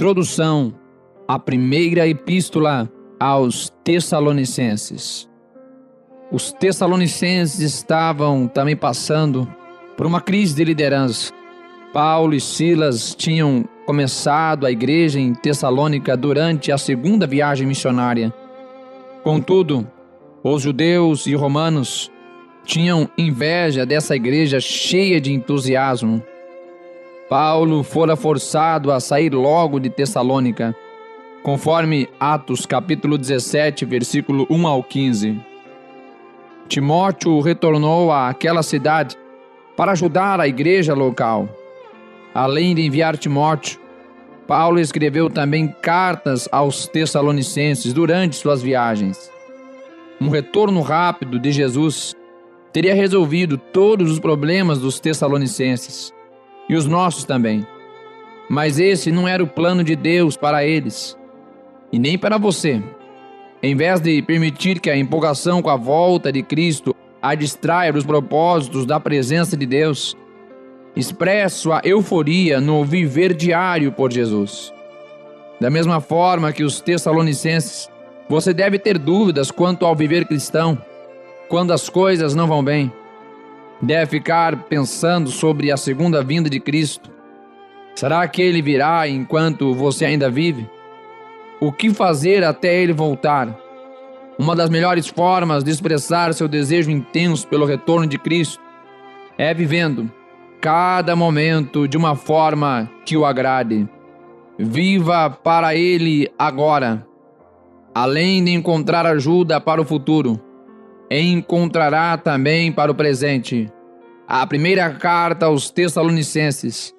Introdução à primeira epístola aos Tessalonicenses. Os Tessalonicenses estavam também passando por uma crise de liderança. Paulo e Silas tinham começado a igreja em Tessalônica durante a segunda viagem missionária. Contudo, os judeus e romanos tinham inveja dessa igreja cheia de entusiasmo. Paulo fora forçado a sair logo de Tessalônica, conforme Atos capítulo 17, versículo 1 ao 15. Timóteo retornou àquela cidade para ajudar a igreja local. Além de enviar Timóteo, Paulo escreveu também cartas aos Tessalonicenses durante suas viagens. Um retorno rápido de Jesus teria resolvido todos os problemas dos Tessalonicenses e os nossos também. Mas esse não era o plano de Deus para eles e nem para você. Em vez de permitir que a empolgação com a volta de Cristo a distraia dos propósitos da presença de Deus, expresse sua euforia no viver diário por Jesus. Da mesma forma que os Tessalonicenses, você deve ter dúvidas quanto ao viver cristão quando as coisas não vão bem. Deve ficar pensando sobre a segunda vinda de Cristo. Será que Ele virá enquanto você ainda vive? O que fazer até Ele voltar? Uma das melhores formas de expressar seu desejo intenso pelo retorno de Cristo é vivendo cada momento de uma forma que o agrade. Viva para Ele agora. Além de encontrar ajuda para o futuro, encontrará também para o presente. A primeira carta aos Tessalonicenses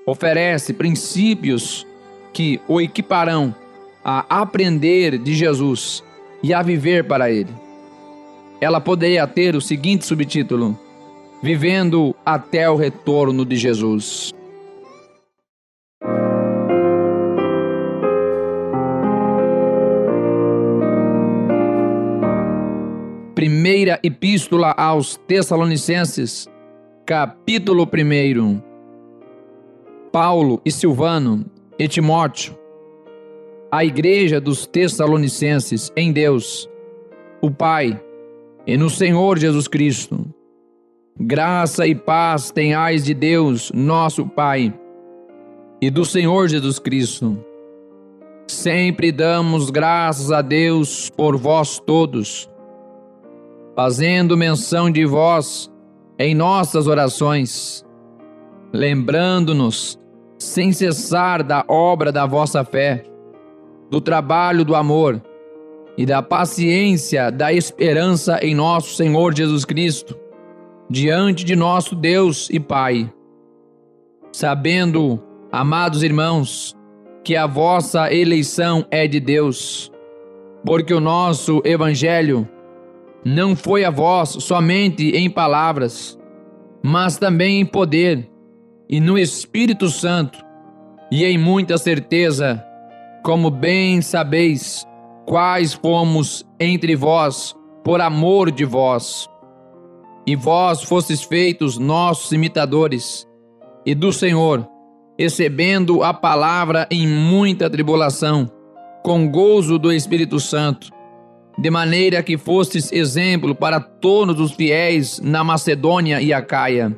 oferece princípios que o equiparão a aprender de Jesus e a viver para Ele. Ela poderia ter o seguinte subtítulo: Vivendo até o retorno de Jesus. Primeira Epístola aos Tessalonicenses, capítulo 1. Paulo e Silvano e Timóteo, a igreja dos Tessalonicenses em Deus, o Pai, e no Senhor Jesus Cristo. Graça e paz tenhais de Deus, nosso Pai, e do Senhor Jesus Cristo. Sempre damos graças a Deus por vós todos, fazendo menção de vós em nossas orações, lembrando-nos sem cessar da obra da vossa fé, do trabalho do amor e da paciência da esperança em nosso Senhor Jesus Cristo, diante de nosso Deus e Pai. Sabendo, amados irmãos, que a vossa eleição é de Deus, porque o nosso Evangelho não foi a vós somente em palavras, mas também em poder e no Espírito Santo e em muita certeza, como bem sabeis quais fomos entre vós por amor de vós. E vós fostes feitos nossos imitadores e do Senhor, recebendo a palavra em muita tribulação, com gozo do Espírito Santo, de maneira que fostes exemplo para todos os fiéis na Macedônia e Acaia.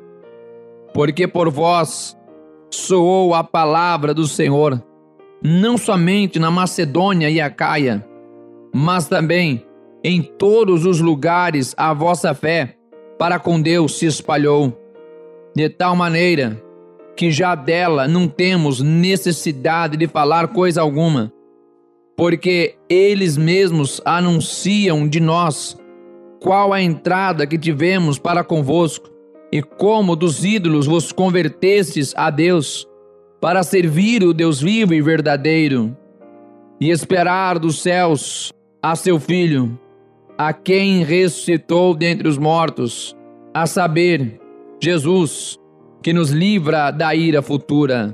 Porque por vós soou a palavra do Senhor, não somente na Macedônia e Acaia, mas também em todos os lugares a vossa fé para com Deus se espalhou, de tal maneira que já dela não temos necessidade de falar coisa alguma, porque eles mesmos anunciam de nós qual a entrada que tivemos para convosco, e como dos ídolos vos convertestes a Deus, para servir o Deus vivo e verdadeiro, e esperar dos céus a seu Filho, a quem ressuscitou dentre os mortos, a saber, Jesus, que nos livra da ira futura.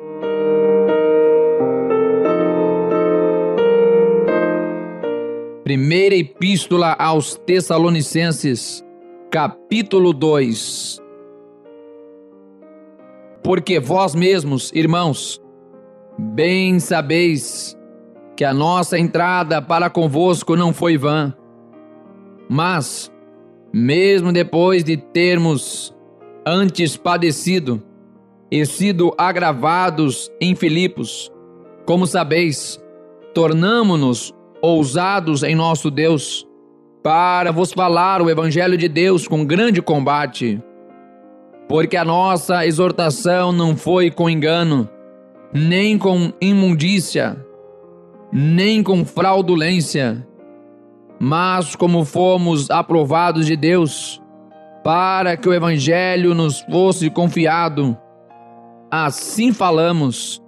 Primeira Epístola aos Tessalonicenses, capítulo 2. Porque vós mesmos, irmãos, Bem sabeis que a nossa entrada para convosco não foi vã, mas, mesmo depois de termos antes padecido e sido agravados em Filipos, como sabeis, tornamo-nos ousados em nosso Deus, para vos falar o Evangelho de Deus com grande combate, porque a nossa exortação não foi com engano, nem com imundícia, nem com fraudulência, mas como fomos aprovados de Deus, para que o Evangelho nos fosse confiado, assim falamos,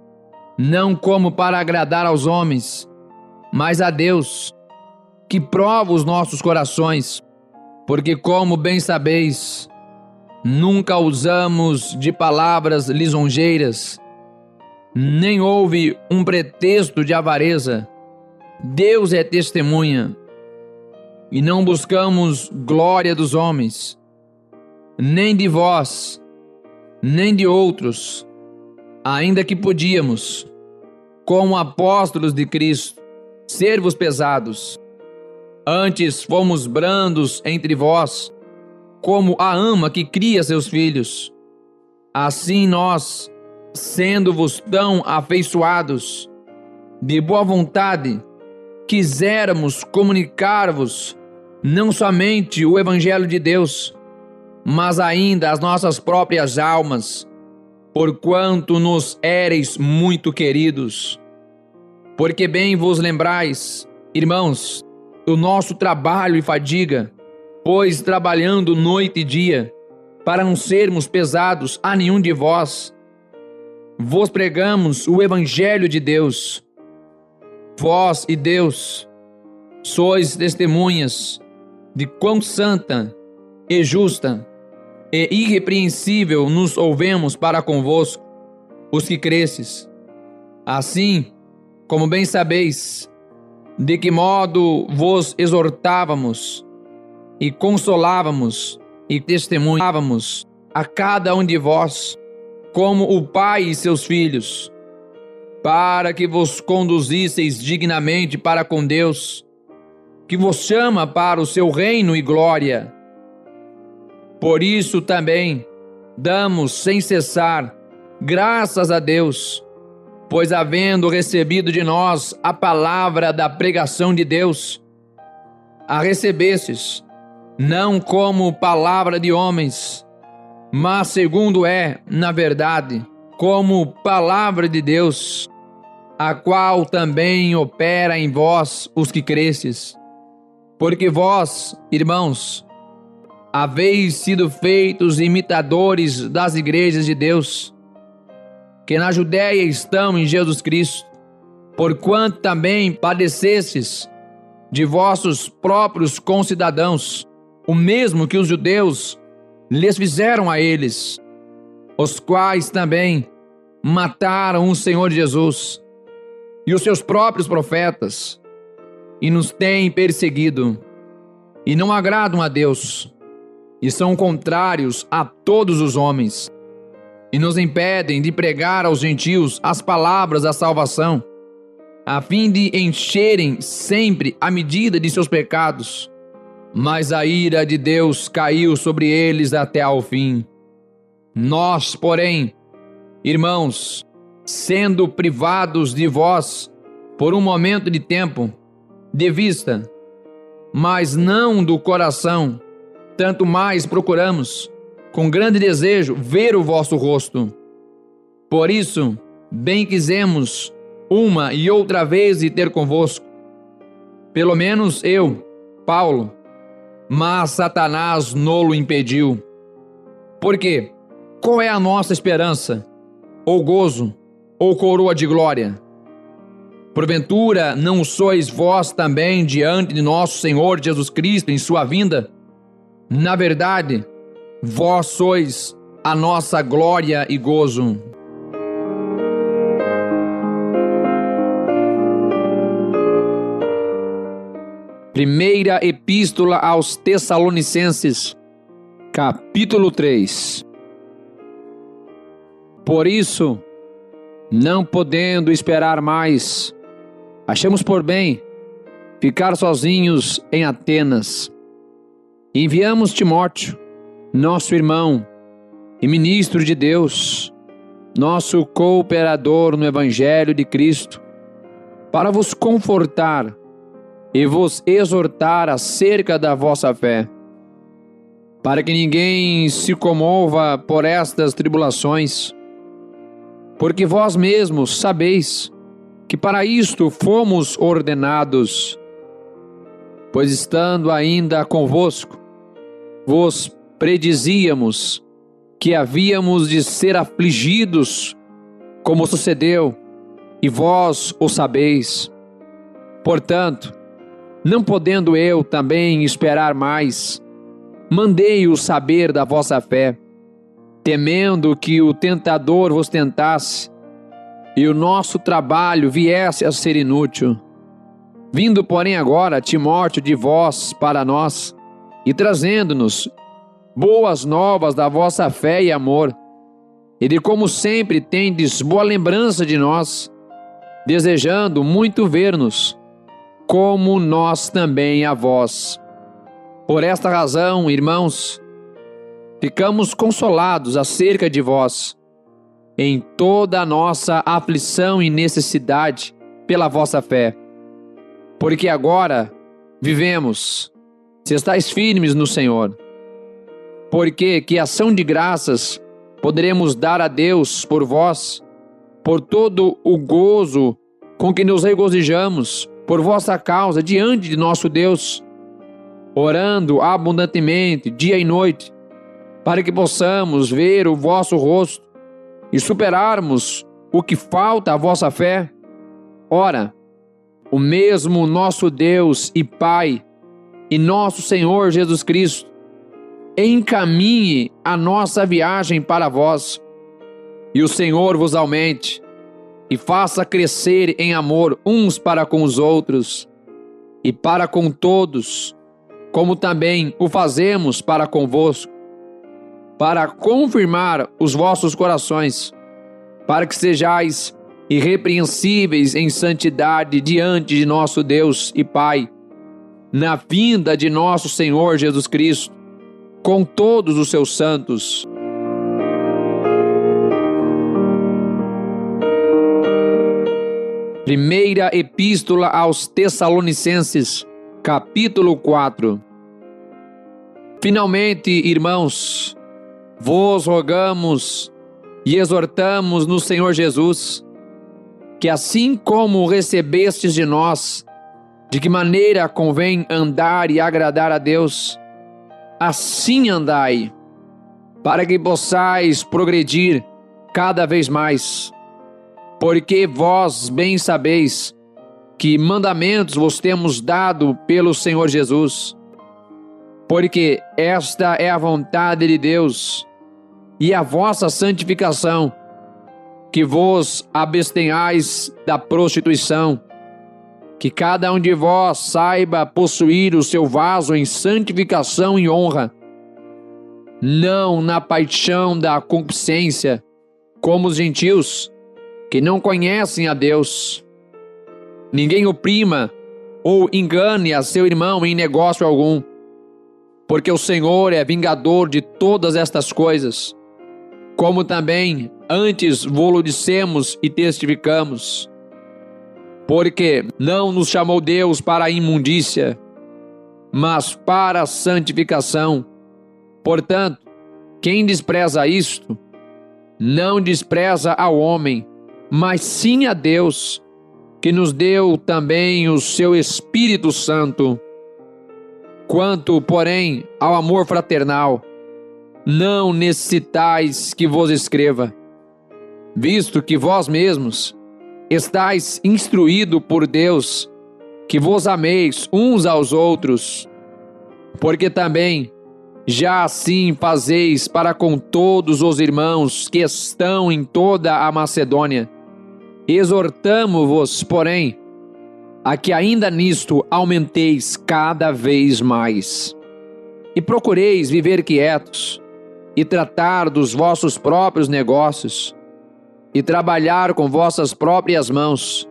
não como para agradar aos homens, mas a Deus, que prova os nossos corações, porque, como bem sabeis, nunca usamos de palavras lisonjeiras, nem houve um pretexto de avareza. Deus é testemunha, e não buscamos glória dos homens, nem de vós, nem de outros, ainda que podíamos, como apóstolos de Cristo, ser-vos pesados. Antes fomos brandos entre vós, como a ama que cria seus filhos. Assim nós, sendo-vos tão afeiçoados, de boa vontade, quiséramos comunicar-vos não somente o Evangelho de Deus, mas ainda as nossas próprias almas, porquanto nos éreis muito queridos. Porque bem vos lembrais, irmãos, do nosso trabalho e fadiga, pois trabalhando noite e dia, para não sermos pesados a nenhum de vós, vos pregamos o Evangelho de Deus. Vós e Deus sois testemunhas de quão santa e justa e irrepreensível nos ouvemos para convosco, os que cresces. Assim, como bem sabeis, de que modo vos exortávamos e consolávamos e testemunhávamos a cada um de vós, como o Pai e seus filhos, para que vos conduzisseis dignamente para com Deus, que vos chama para o seu reino e glória. Por isso também damos sem cessar graças a Deus, pois havendo recebido de nós a palavra da pregação de Deus, a recebestes, não como palavra de homens, mas segundo é, na verdade, como palavra de Deus, a qual também opera em vós os que cresces. Porque vós, irmãos, haveis sido feitos imitadores das igrejas de Deus, que na Judéia estão em Jesus Cristo, porquanto também padecestes de vossos próprios concidadãos, o mesmo que os judeus lhes fizeram a eles, os quais também mataram o Senhor Jesus e os seus próprios profetas, e nos têm perseguido, e não agradam a Deus, e são contrários a todos os homens, e nos impedem de pregar aos gentios as palavras da salvação, a fim de encherem sempre a medida de seus pecados. Mas a ira de Deus caiu sobre eles até ao fim. Nós, porém, irmãos, sendo privados de vós por um momento de tempo, de vista, mas não do coração, tanto mais procuramos, com grande desejo, ver o vosso rosto. Por isso, bem quisemos uma e outra vez ir ter convosco, pelo menos eu, Paulo, mas Satanás nolo impediu. Porque qual é a nossa esperança, ou gozo, ou coroa de glória? Porventura não sois vós também diante de nosso Senhor Jesus Cristo em sua vinda? Na verdade, vós sois a nossa glória e gozo. Primeira Epístola aos Tessalonicenses, capítulo 3. Por isso, não podendo esperar mais, achamos por bem ficar sozinhos em Atenas. Enviamos Timóteo, nosso irmão e ministro de Deus, nosso cooperador no Evangelho de Cristo, para vos confortar e vos exortar acerca da vossa fé, para que ninguém se comova por estas tribulações, porque vós mesmos sabeis que para isto fomos ordenados, pois estando ainda convosco, vos predizíamos que havíamos de ser afligidos, como sucedeu, e vós o sabeis. Portanto, não podendo eu também esperar mais, mandei-o saber da vossa fé, temendo que o tentador vos tentasse e o nosso trabalho viesse a ser inútil. Vindo, porém, agora Timóteo de vós para nós e trazendo-nos boas novas da vossa fé e amor, e de como sempre tendes boa lembrança de nós, desejando muito ver-nos, como nós também a vós. Por esta razão, irmãos, ficamos consolados acerca de vós, em toda a nossa aflição e necessidade pela vossa fé, porque agora vivemos, se estáis firmes no Senhor. Porque que ação de graças poderemos dar a Deus por vós, por todo o gozo com que nos regozijamos por vossa causa diante de nosso Deus, orando abundantemente dia e noite, para que possamos ver o vosso rosto e superarmos o que falta à vossa fé. Ora, o mesmo nosso Deus e Pai e nosso Senhor Jesus Cristo encaminhe a nossa viagem para vós, e o Senhor vos aumente e faça crescer em amor uns para com os outros e para com todos, como também o fazemos para convosco, para confirmar os vossos corações, para que sejais irrepreensíveis em santidade diante de nosso Deus e Pai, na vinda de nosso Senhor Jesus Cristo, com todos os seus santos. Primeira Epístola aos Tessalonicenses, capítulo 4. Finalmente, irmãos, vos rogamos e exortamos no Senhor Jesus, que assim como recebestes de nós, de que maneira convém andar e agradar a Deus, assim andai, para que possais progredir cada vez mais. Porque vós bem sabeis que mandamentos vos temos dado pelo Senhor Jesus. Porque esta é a vontade de Deus e a vossa santificação, que vos abstenhais da prostituição, que cada um de vós saiba possuir o seu vaso em santificação e honra, não na paixão da concupiscência, como os gentios, que não conhecem a Deus. Ninguém oprima ou engane a seu irmão em negócio algum, porque o Senhor é vingador de todas estas coisas, como também antes vô-lo dissemos e testificamos. Porque não nos chamou Deus para a imundícia, mas para a santificação. Portanto, quem despreza isto, não despreza ao homem, mas sim a Deus, que nos deu também o seu Espírito Santo. Quanto, porém, ao amor fraternal, não necessitais que vos escreva, visto que vós mesmos estais instruídos por Deus, que vos ameis uns aos outros, porque também já assim fazeis para com todos os irmãos que estão em toda a Macedônia. Exortamo-vos, porém, a que ainda nisto aumenteis cada vez mais, e procureis viver quietos, e tratar dos vossos próprios negócios, e trabalhar com vossas próprias mãos,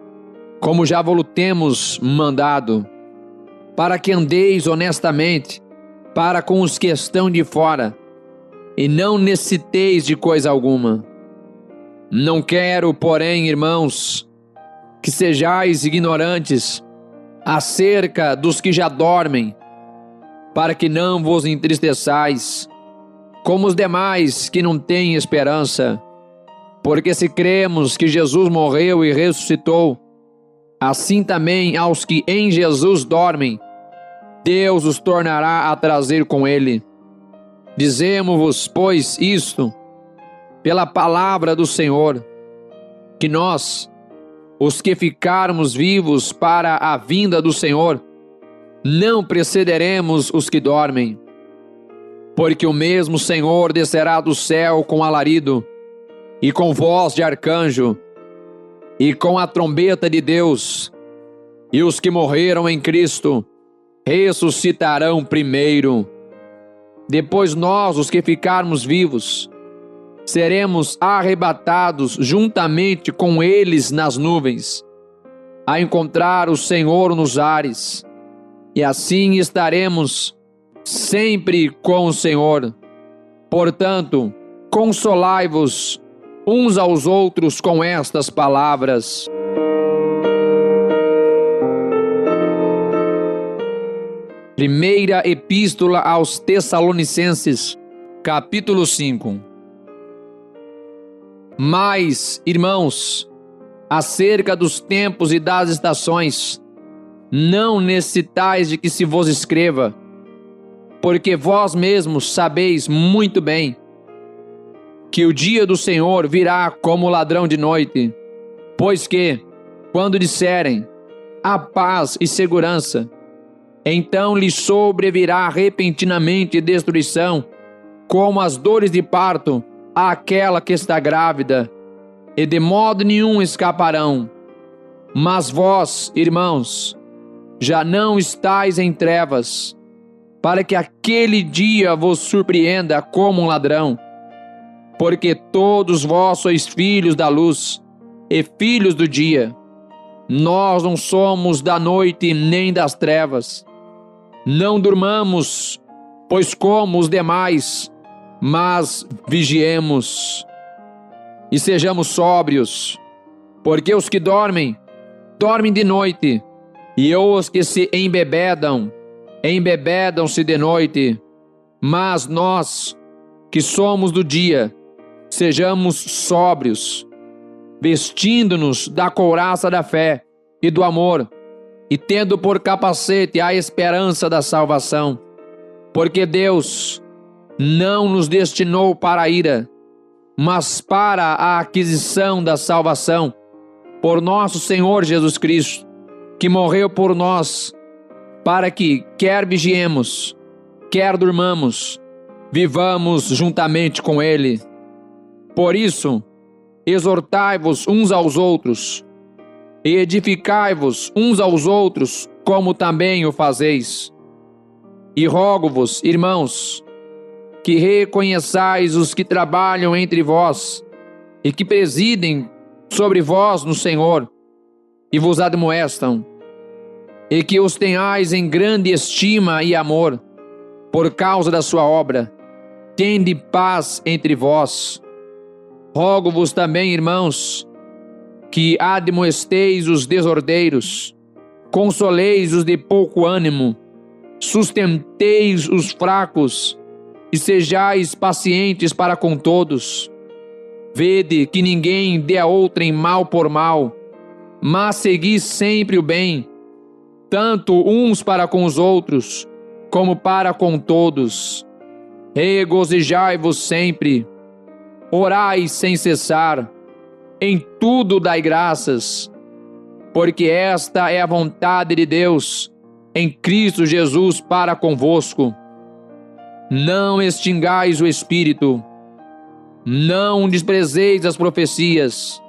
como já vos temos mandado, para que andeis honestamente para com os que estão de fora, e não necessiteis de coisa alguma. Não quero, porém, irmãos, que sejais ignorantes acerca dos que já dormem, para que não vos entristeçais, como os demais que não têm esperança. Porque se cremos que Jesus morreu e ressuscitou, assim também aos que em Jesus dormem, Deus os tornará a trazer com ele. Dizemos-vos, pois, isto, pela palavra do Senhor, que nós, os que ficarmos vivos para a vinda do Senhor, não precederemos os que dormem. Porque o mesmo Senhor descerá do céu com alarido, e com voz de arcanjo, e com a trombeta de Deus, e os que morreram em Cristo ressuscitarão primeiro. Depois nós, os que ficarmos vivos, seremos arrebatados juntamente com eles nas nuvens, a encontrar o Senhor nos ares, e assim estaremos sempre com o Senhor. Portanto, consolai-vos uns aos outros com estas palavras. Primeira Epístola aos Tessalonicenses, capítulo 5. Mas, irmãos, acerca dos tempos e das estações, não necessitais de que se vos escreva, porque vós mesmos sabeis muito bem que o dia do Senhor virá como ladrão de noite. Pois que, quando disserem a paz e segurança, então lhes sobrevirá repentinamente destruição, como as dores de parto àquela que está grávida, e de modo nenhum escaparão. Mas vós, irmãos, já não estáis em trevas, para que aquele dia vos surpreenda como um ladrão. Porque todos vós sois filhos da luz e filhos do dia. Nós não somos da noite nem das trevas. Não durmamos, pois como os demais, mas vigiemos e sejamos sóbrios. Porque os que dormem, dormem de noite, e os que se embebedam, embebedam-se de noite. Mas nós, que somos do dia, sejamos sóbrios, vestindo-nos da couraça da fé e do amor, e tendo por capacete a esperança da salvação. Porque Deus não nos destinou para a ira, mas para a aquisição da salvação, por nosso Senhor Jesus Cristo, que morreu por nós, para que, quer vigiemos, quer durmamos, vivamos juntamente com Ele. Por isso, exortai-vos uns aos outros, e edificai-vos uns aos outros, como também o fazeis. E rogo-vos, irmãos, que reconheçais os que trabalham entre vós, e que presidem sobre vós no Senhor, e vos admoestam, e que os tenhais em grande estima e amor, por causa da sua obra. Tende paz entre vós. Rogo-vos também, irmãos, que admoesteis os desordeiros, consoleis os de pouco ânimo, sustenteis os fracos, e sejais pacientes para com todos. Vede que ninguém dê a outrem mal por mal, mas segui sempre o bem, tanto uns para com os outros, como para com todos. Regozijai-vos sempre, orai sem cessar, em tudo dai graças, porque esta é a vontade de Deus, em Cristo Jesus para convosco. Não extingais o Espírito, não desprezeis as profecias,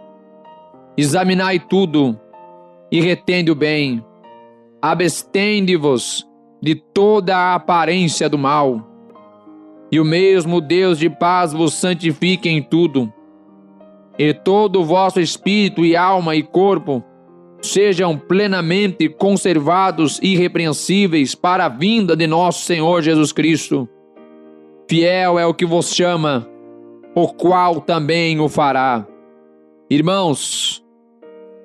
examinai tudo e retende o bem, abstende-vos de toda a aparência do mal, e o mesmo Deus de paz vos santifique em tudo, e todo o vosso espírito e alma e corpo sejam plenamente conservados irrepreensíveis para a vinda de nosso Senhor Jesus Cristo. Fiel é o que vos chama, o qual também o fará. Irmãos,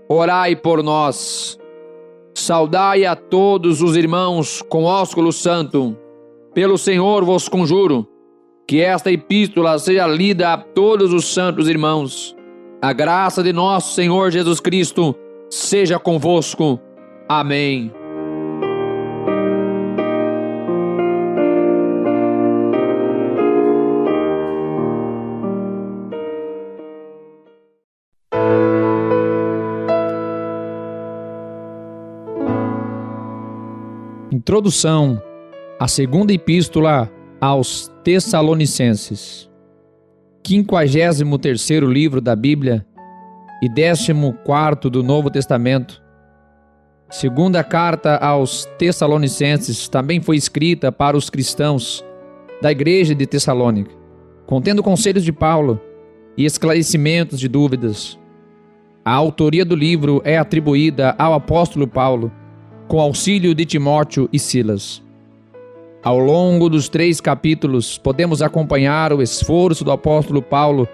orai por nós. Saudai a todos os irmãos com ósculo santo. Pelo Senhor vos conjuro, que esta epístola seja lida a todos os santos irmãos. A graça de nosso Senhor Jesus Cristo seja convosco. Amém. Introdução à segunda epístola aos Tessalonicenses. 53º livro da Bíblia e 14º do Novo Testamento. Segunda carta aos Tessalonicenses também foi escrita para os cristãos da igreja de Tessalônica, contendo conselhos de Paulo e esclarecimentos de dúvidas. A autoria do livro é atribuída ao apóstolo Paulo, com auxílio de Timóteo e Silas. Ao longo dos 3 capítulos, podemos acompanhar o esforço do apóstolo Paulo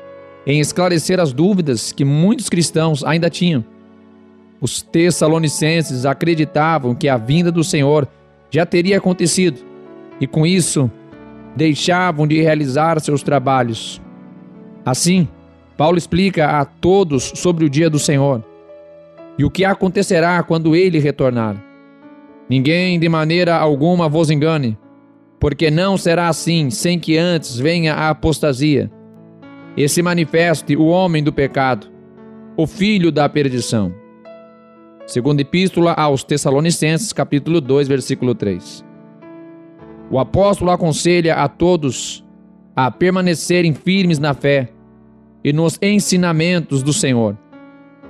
em esclarecer as dúvidas que muitos cristãos ainda tinham. Os tessalonicenses acreditavam que a vinda do Senhor já teria acontecido e, com isso, deixavam de realizar seus trabalhos. Assim, Paulo explica a todos sobre o dia do Senhor e o que acontecerá quando ele retornar. Ninguém de maneira alguma vos engane, porque não será assim sem que antes venha a apostasia e se manifeste o homem do pecado, o filho da perdição. Segunda epístola aos Tessalonicenses, capítulo 2, versículo 3. O apóstolo aconselha a todos a permanecerem firmes na fé e nos ensinamentos do Senhor,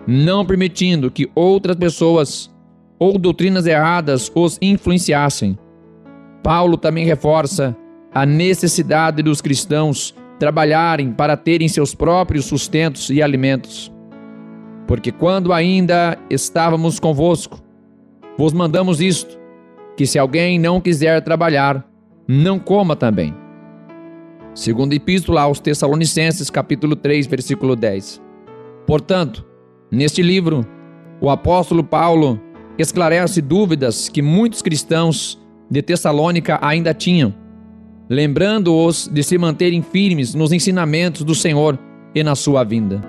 não permitindo que outras pessoas ou doutrinas erradas os influenciassem. Paulo também reforça a necessidade dos cristãos trabalharem para terem seus próprios sustentos e alimentos. Porque quando ainda estávamos convosco, vos mandamos isto, que se alguém não quiser trabalhar, não coma também. Segunda epístola aos Tessalonicenses, capítulo 3, versículo 10. Portanto, neste livro, o apóstolo Paulo esclarece dúvidas que muitos cristãos de Tessalônica ainda tinham, lembrando-os de se manterem firmes nos ensinamentos do Senhor e na sua vinda.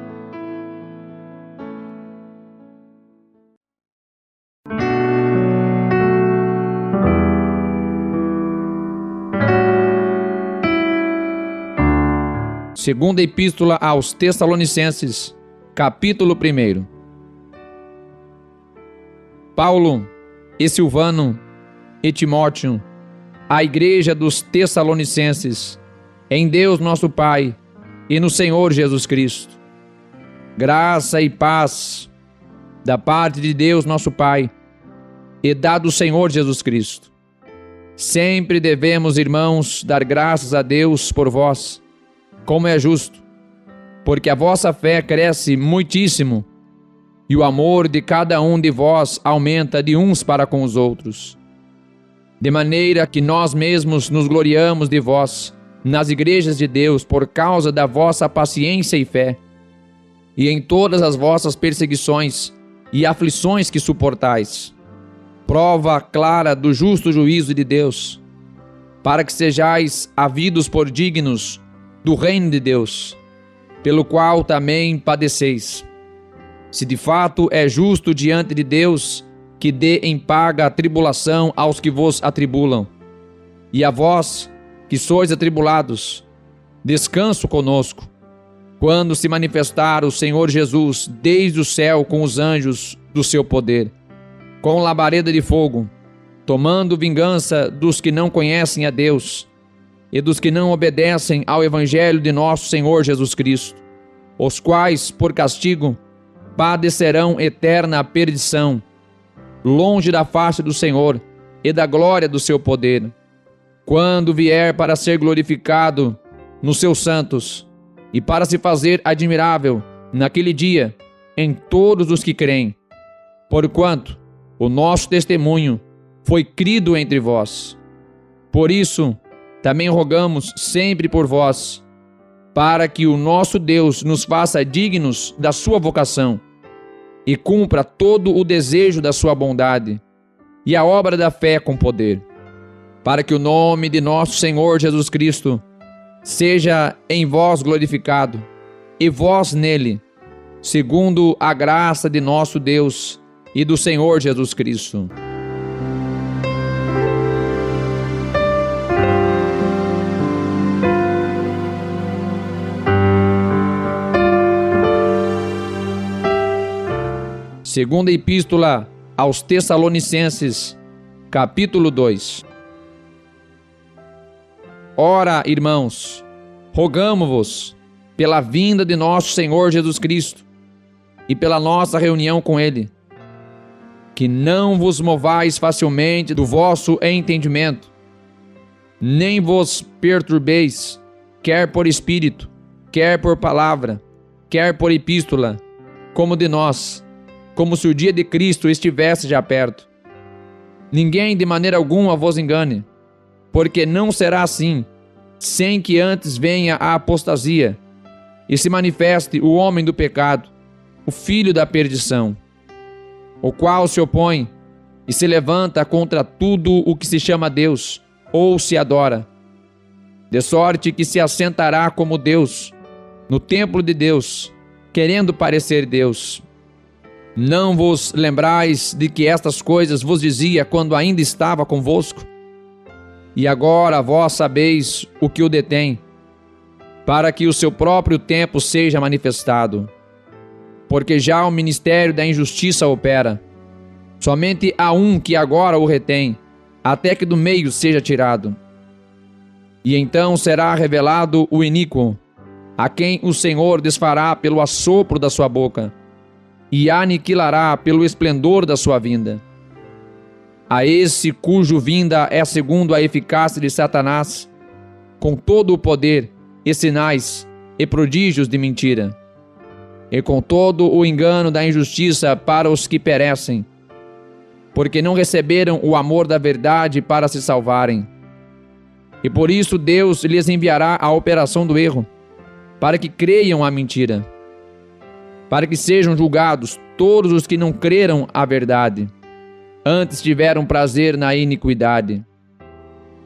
Segunda epístola aos Tessalonicenses, capítulo 1. Paulo e Silvano e Timóteo, a igreja dos Tessalonicenses, em Deus nosso Pai e no Senhor Jesus Cristo. Graça e paz da parte de Deus nosso Pai e da do Senhor Jesus Cristo. Sempre devemos, irmãos, dar graças a Deus por vós, como é justo, porque a vossa fé cresce muitíssimo e o amor de cada um de vós aumenta de uns para com os outros. De maneira que nós mesmos nos gloriamos de vós nas igrejas de Deus por causa da vossa paciência e fé, e em todas as vossas perseguições e aflições que suportais, prova clara do justo juízo de Deus, para que sejais havidos por dignos do reino de Deus, pelo qual também padeceis. Se de fato é justo diante de Deus que dê em paga a tribulação aos que vos atribulam, e a vós, que sois atribulados, descanso conosco, quando se manifestar o Senhor Jesus desde o céu com os anjos do seu poder, com labareda de fogo, tomando vingança dos que não conhecem a Deus e dos que não obedecem ao Evangelho de nosso Senhor Jesus Cristo, os quais, por castigo, padecerão eterna perdição, longe da face do Senhor e da glória do seu poder, quando vier para ser glorificado nos seus santos e para se fazer admirável naquele dia em todos os que creem, porquanto o nosso testemunho foi crido entre vós. Por isso, também rogamos sempre por vós, para que o nosso Deus nos faça dignos da sua vocação e cumpra todo o desejo da sua bondade e a obra da fé com poder, para que o nome de nosso Senhor Jesus Cristo seja em vós glorificado e vós nele, segundo a graça de nosso Deus e do Senhor Jesus Cristo. Segunda Epístola aos Tessalonicenses, capítulo 2. Ora, irmãos, rogamo-vos, pela vinda de nosso Senhor Jesus Cristo e pela nossa reunião com Ele, que não vos movais facilmente do vosso entendimento, nem vos perturbeis, quer por espírito, quer por palavra, quer por epístola, como de nós, como se o dia de Cristo estivesse já perto. Ninguém de maneira alguma vos engane, porque não será assim, sem que antes venha a apostasia e se manifeste o homem do pecado, o filho da perdição, o qual se opõe e se levanta contra tudo o que se chama Deus ou se adora, de sorte que se assentará como Deus no templo de Deus, querendo parecer Deus. Não vos lembrais de que estas coisas vos dizia quando ainda estava convosco? E agora vós sabeis o que o detém, para que o seu próprio tempo seja manifestado. Porque já o ministério da injustiça opera. Somente há um que agora o retém, até que do meio seja tirado. E então será revelado o iníquo, a quem o Senhor desfará pelo assopro da sua boca, e aniquilará pelo esplendor da sua vinda. A esse cujo vinda é segundo a eficácia de Satanás, com todo o poder e sinais e prodígios de mentira, e com todo o engano da injustiça para os que perecem, porque não receberam o amor da verdade para se salvarem. E por isso Deus lhes enviará a operação do erro, para que creiam a mentira, para que sejam julgados todos os que não creram a verdade, antes tiveram prazer na iniquidade.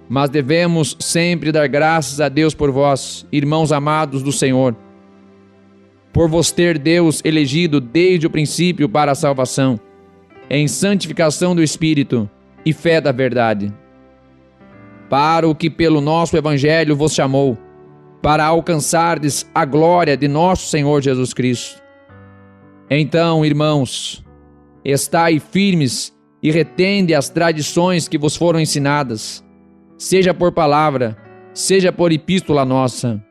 Mas devemos sempre dar graças a Deus por vós, irmãos amados do Senhor, por vos ter Deus elegido desde o princípio para a salvação, em santificação do Espírito e fé da verdade, para o que pelo nosso Evangelho vos chamou, para alcançardes a glória de nosso Senhor Jesus Cristo. Então, irmãos, estai firmes e retende as tradições que vos foram ensinadas, seja por palavra, seja por epístola nossa.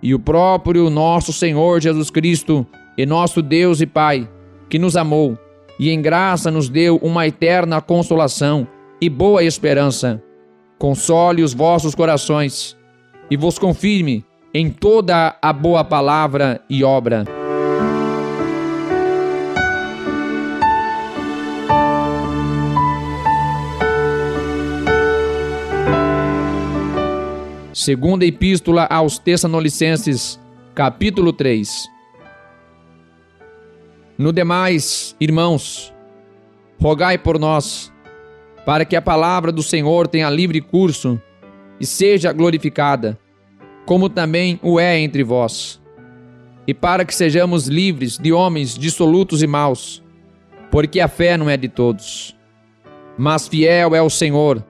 E o próprio nosso Senhor Jesus Cristo, e nosso Deus e Pai, que nos amou, e em graça nos deu uma eterna consolação e boa esperança, console os vossos corações, e vos confirme em toda a boa palavra e obra. Segunda Epístola aos Tessalonicenses, capítulo 3. No demais, irmãos, rogai por nós, para que a palavra do Senhor tenha livre curso e seja glorificada, como também o é entre vós, e para que sejamos livres de homens dissolutos e maus, porque a fé não é de todos. Mas fiel é o Senhor,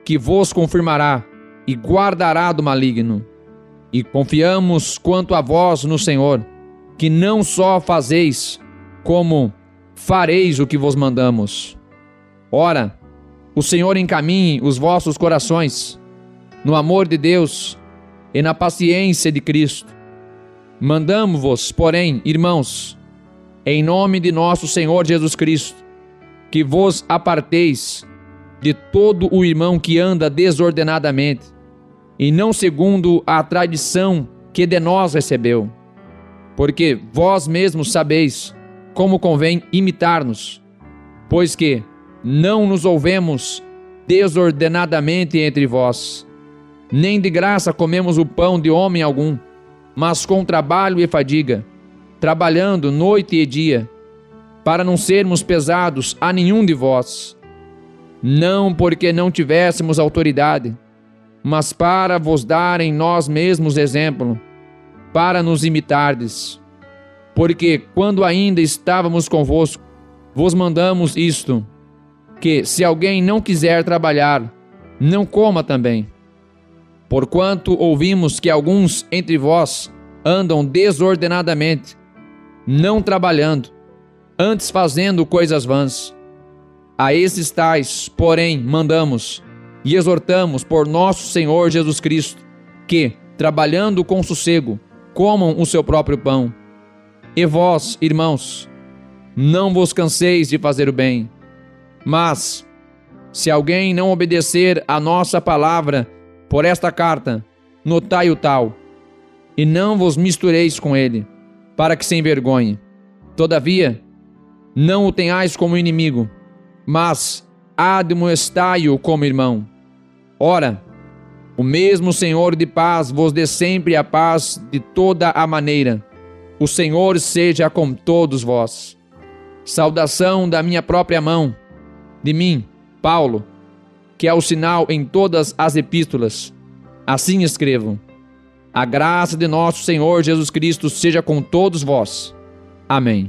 que vos confirmará e guardará do maligno. E confiamos quanto a vós no Senhor, que não só fazeis, como fareis o que vos mandamos. Ora, o Senhor encaminhe os vossos corações no amor de Deus e na paciência de Cristo. Mandamo-vos, porém, irmãos, em nome de nosso Senhor Jesus Cristo, que vos aparteis de todo o irmão que anda desordenadamente, e não segundo a tradição que de nós recebeu, porque vós mesmos sabeis como convém imitar-nos, pois que não nos ouvemos desordenadamente entre vós, nem de graça comemos o pão de homem algum, mas com trabalho e fadiga, trabalhando noite e dia, para não sermos pesados a nenhum de vós, não porque não tivéssemos autoridade, mas para vos dar em nós mesmos exemplo, para nos imitardes. Porque quando ainda estávamos convosco, vos mandamos isto, que se alguém não quiser trabalhar, não coma também. Porquanto ouvimos que alguns entre vós andam desordenadamente, não trabalhando, antes fazendo coisas vãs. A esses tais, porém, mandamos e exortamos por nosso Senhor Jesus Cristo, que, trabalhando com sossego, comam o seu próprio pão. E vós, irmãos, não vos canseis de fazer o bem. Mas, se alguém não obedecer a nossa palavra por esta carta, notai o tal, e não vos mistureis com ele, para que se envergonhe. Todavia, não o tenhais como inimigo, mas admoestai-o como irmão. Ora, o mesmo Senhor de paz vos dê sempre a paz de toda a maneira. O Senhor seja com todos vós. Saudação da minha própria mão, de mim, Paulo, que é o sinal em todas as epístolas. Assim escrevo. A graça de nosso Senhor Jesus Cristo seja com todos vós. Amém.